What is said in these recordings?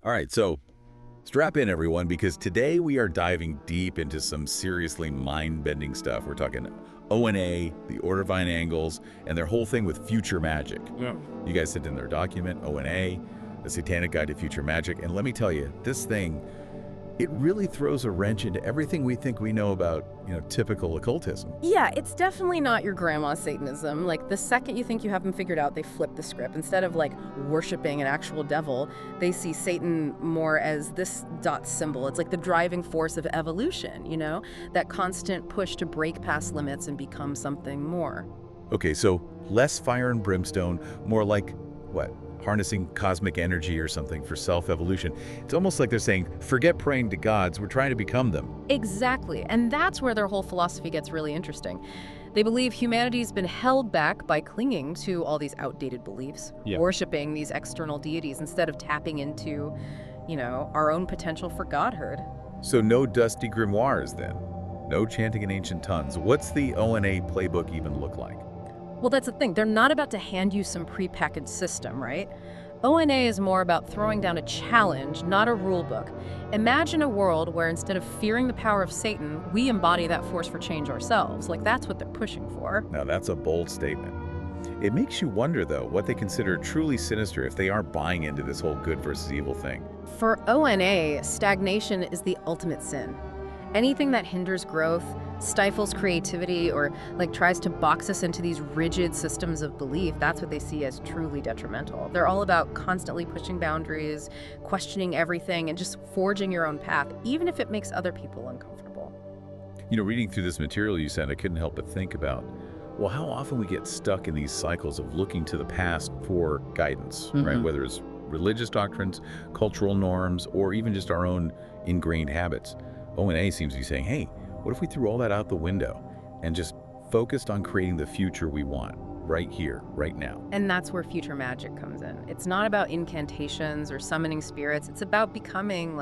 All right, so strap in, everyone, because today we are diving deep into some seriously mind-bending stuff. We're talking ONA, the Order of Fine Angles, and their whole thing with future magic. Yeah. You guys sent in their document, ONA, the Satanic Guide to Future Magic, and let me tell you, this thing, it really throws a wrench into everything we think we know about, typical occultism. Yeah, it's definitely not your grandma's Satanism. Like, the second you think you have them figured out, they flip the script. Instead of, like, worshiping an actual devil, they see Satan more as this dot symbol. It's like the driving force of evolution, That constant push to break past limits and become something more. Okay, so less fire and brimstone, more like, what? Harnessing cosmic energy or something for self-evolution. It's almost like they're saying, forget praying to gods, we're trying to become them. Exactly, and that's where their whole philosophy gets really interesting. They believe humanity's been held back by clinging to all these outdated beliefs, worshiping these external deities instead of tapping into, our own potential for godhood. So no dusty grimoires then? No chanting in ancient tongues. What's the ONA playbook even look like? Well, that's the thing. They're not about to hand you some prepackaged system, right? ONA is more about throwing down a challenge, not a rule book. Imagine a world where instead of fearing the power of Satan, we embody that force for change ourselves. Like, that's what they're pushing for. Now, that's a bold statement. It makes you wonder, though, what they consider truly sinister if they aren't buying into this whole good versus evil thing. For ONA, stagnation is the ultimate sin. Anything that hinders growth, stifles creativity, or tries to box us into these rigid systems of belief, that's what they see as truly detrimental. They're all about constantly pushing boundaries, questioning everything, and just forging your own path, even if it makes other people uncomfortable. Reading through this material you sent, I couldn't help but think about, well, how often we get stuck in these cycles of looking to the past for guidance, right? Whether it's religious doctrines, cultural norms, or even just our own ingrained habits. ONA seems to be saying, hey, what if we threw all that out the window and just focused on creating the future we want right here, right now? And that's where future magic comes in. It's not about incantations or summoning spirits. It's about becoming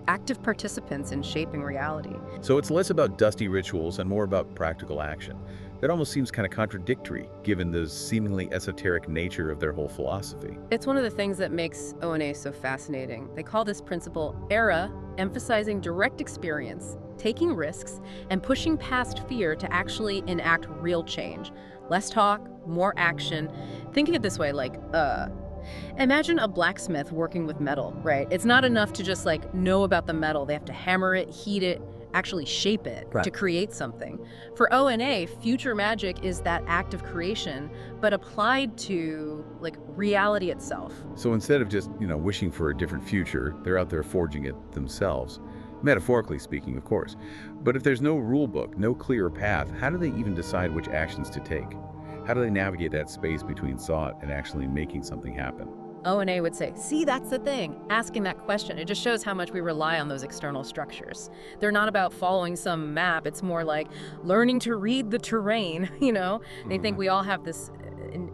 active participants in shaping reality. So it's less about dusty rituals and more about practical action. That almost seems kind of contradictory, given the seemingly esoteric nature of their whole philosophy. It's one of the things that makes ONA so fascinating. They call this principle ERA, emphasizing direct experience, taking risks, and pushing past fear to actually enact real change. Less talk, more action. Think of it this way, imagine a blacksmith working with metal, right? It's not enough to just know about the metal. They have to hammer it, heat it, actually shape it to create something. For ONA, future magic is that act of creation, but applied to reality itself. So instead of just, wishing for a different future, they're out there forging it themselves. Metaphorically speaking, of course. But if there's no rule book, no clear path, how do they even decide which actions to take? How do they navigate that space between thought and actually making something happen? ONA would say, see, that's the thing. Asking that question, it just shows how much we rely on those external structures. They're not about following some map. It's more like learning to read the terrain, They think we all have this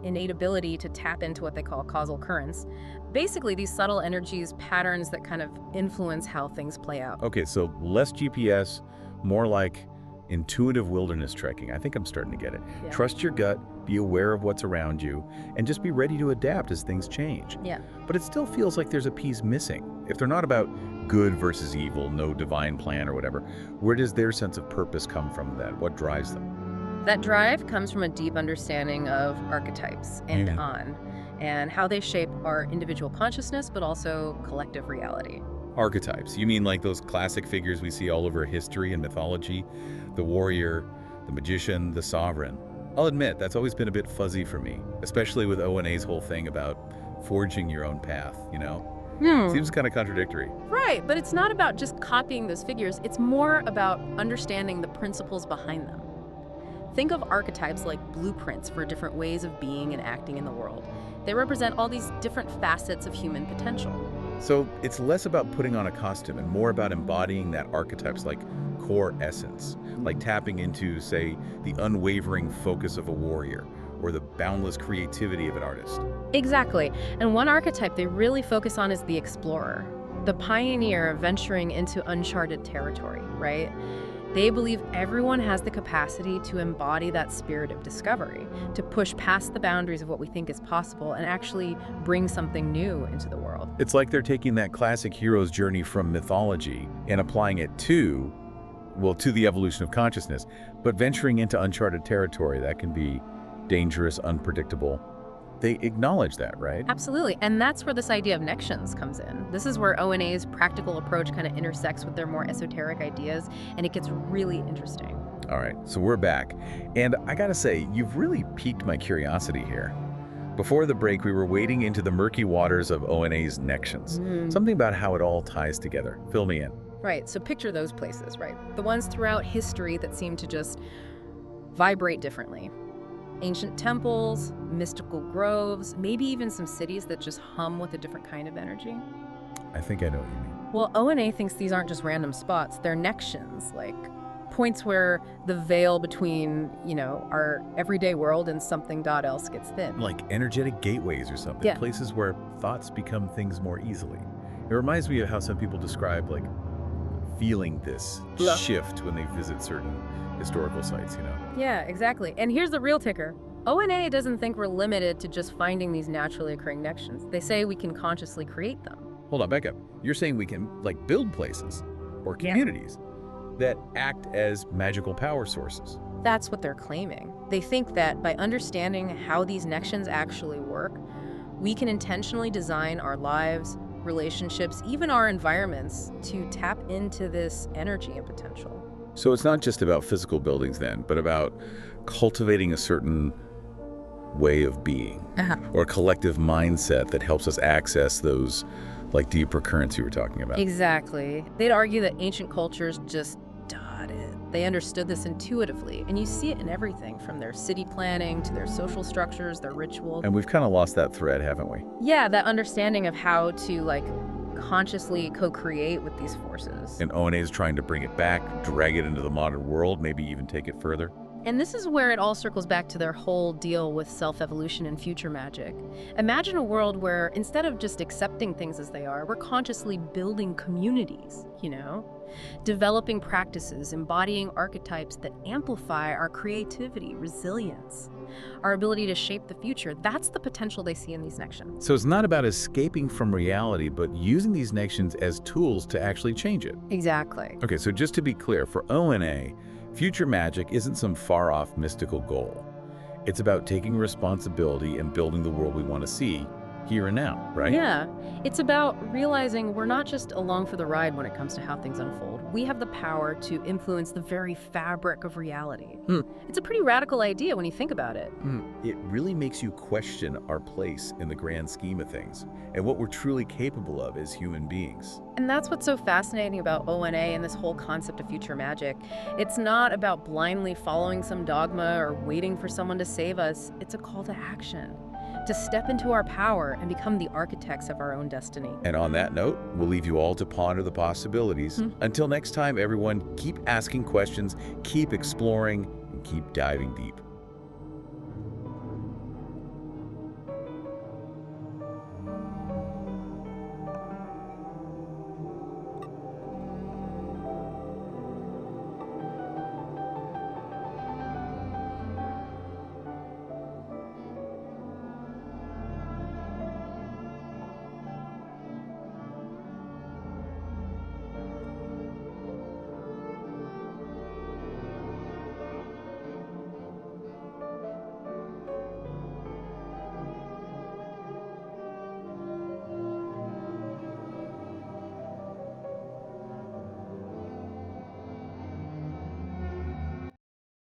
innate ability to tap into what they call causal currents. Basically, these subtle energies, patterns that kind of influence how things play out. Okay, so less GPS, more like intuitive wilderness trekking. I think I'm starting to get it. Yeah. Trust your gut, be aware of what's around you, and just be ready to adapt as things change. Yeah. But it still feels like there's a piece missing. If they're not about good versus evil, no divine plan or whatever, where does their sense of purpose come from then? What drives them? That drive comes from a deep understanding of archetypes and and how they shape our individual consciousness, but also collective reality. Archetypes. You mean like those classic figures we see all over history and mythology? The warrior, the magician, the sovereign. I'll admit, that's always been a bit fuzzy for me, especially with ONA's whole thing about forging your own path, Seems kind of contradictory. Right, but it's not about just copying those figures. It's more about understanding the principles behind them. Think of archetypes like blueprints for different ways of being and acting in the world. They represent all these different facets of human potential. So it's less about putting on a costume and more about embodying that archetype's core essence, like tapping into, say, the unwavering focus of a warrior or the boundless creativity of an artist. Exactly. And one archetype they really focus on is the explorer, the pioneer venturing into uncharted territory, right? They believe everyone has the capacity to embody that spirit of discovery, to push past the boundaries of what we think is possible and actually bring something new into the world. It's like they're taking that classic hero's journey from mythology and applying it to, well, to the evolution of consciousness, but venturing into uncharted territory that can be dangerous, unpredictable. They acknowledge that, right? Absolutely, and that's where this idea of nexions comes in. This is where ONA's practical approach kind of intersects with their more esoteric ideas, and it gets really interesting. All right, so we're back. And I gotta say, you've really piqued my curiosity here. Before the break, we were wading into the murky waters of ONA's nexions. Something about how it all ties together. Fill me in. Right, so picture those places, right? The ones throughout history that seem to just vibrate differently. Ancient temples, mystical groves, maybe even some cities that just hum with a different kind of energy. I think I know what you mean. Well, ONA thinks these aren't just random spots, they're nexions, like points where the veil between, our everyday world and something else gets thin. Like energetic gateways or something. Yeah. Places where thoughts become things more easily. It reminds me of how some people describe, like, feeling this shift when they visit certain historical sites, Yeah, exactly. And here's the real ticker. ONA doesn't think we're limited to just finding these naturally occurring nexions. They say we can consciously create them. Hold on, back up. You're saying we can, like, build places or communities that act as magical power sources. That's what they're claiming. They think that by understanding how these nexions actually work, we can intentionally design our lives, relationships, even our environments to tap into this energy and potential. So it's not just about physical buildings then, but about cultivating a certain way of being or a collective mindset that helps us access those, like, deeper currents you were talking about. Exactly. They'd argue that ancient cultures just got it. They understood this intuitively, and you see it in everything from their city planning to their social structures, their rituals. And we've kind of lost that thread, haven't we? Yeah, that understanding of how to, consciously co-create with these forces. And ONA is trying to bring it back, drag it into the modern world, maybe even take it further. And this is where it all circles back to their whole deal with self-evolution and future magic. Imagine a world where instead of just accepting things as they are, we're consciously building communities, developing practices, embodying archetypes that amplify our creativity, resilience, our ability to shape the future. That's the potential they see in these nexions. So it's not about escaping from reality, but using these nexions as tools to actually change it. Exactly. Okay, so just to be clear, for ONA, future magic isn't some far-off mystical goal. It's about taking responsibility and building the world we want to see here and now, right? Yeah, it's about realizing we're not just along for the ride when it comes to how things unfold. We have the power to influence the very fabric of reality. It's a pretty radical idea when you think about it. It really makes you question our place in the grand scheme of things and what we're truly capable of as human beings. And that's what's so fascinating about ONA and this whole concept of future magic. It's not about blindly following some dogma or waiting for someone to save us. It's a call to action, to step into our power and become the architects of our own destiny. And on that note, we'll leave you all to ponder the possibilities. Until next time, everyone, keep asking questions, keep exploring, and keep diving deep.